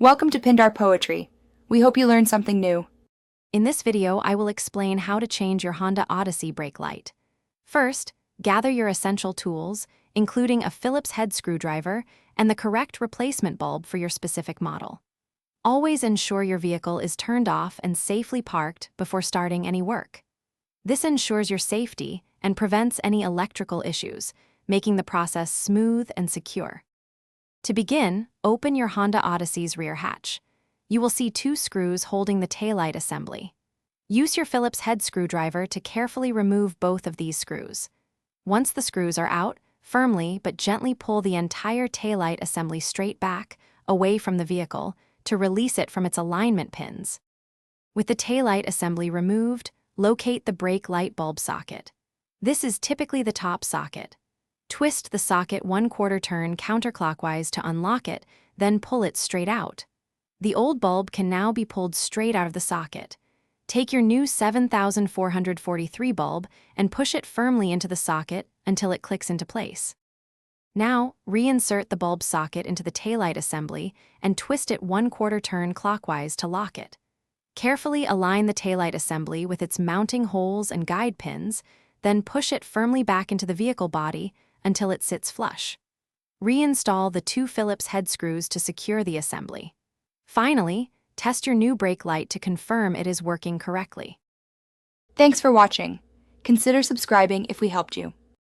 Welcome to Pindar Poetry. We hope you learned something new. In this video, I will explain how to change your Honda Odyssey brake light. First, gather your essential tools, including a Phillips head screwdriver and the correct replacement bulb for your specific model. Always ensure your vehicle is turned off and safely parked before starting any work. This ensures your safety and prevents any electrical issues, making the process smooth and secure. To begin, open your Honda Odyssey's rear hatch. You will see two screws holding the taillight assembly. Use your Phillips head screwdriver to carefully remove both of these screws. Once the screws are out, firmly but gently pull the entire taillight assembly straight back, away from the vehicle, to release it from its alignment pins. With the taillight assembly removed, locate the brake light bulb socket. This is typically the top socket. Twist the socket 1/4 turn counterclockwise to unlock it, then pull it straight out. The old bulb can now be pulled straight out of the socket. Take your new 7443 bulb and push it firmly into the socket until it clicks into place. Now, reinsert the bulb socket into the taillight assembly and twist it 1/4 turn clockwise to lock it. Carefully align the taillight assembly with its mounting holes and guide pins, then push it firmly back into the vehicle body until it sits flush. Reinstall the two Phillips head screws to secure the assembly. Finally, test your new brake light to confirm it is working correctly. Thanks for watching. Consider subscribing if we helped you.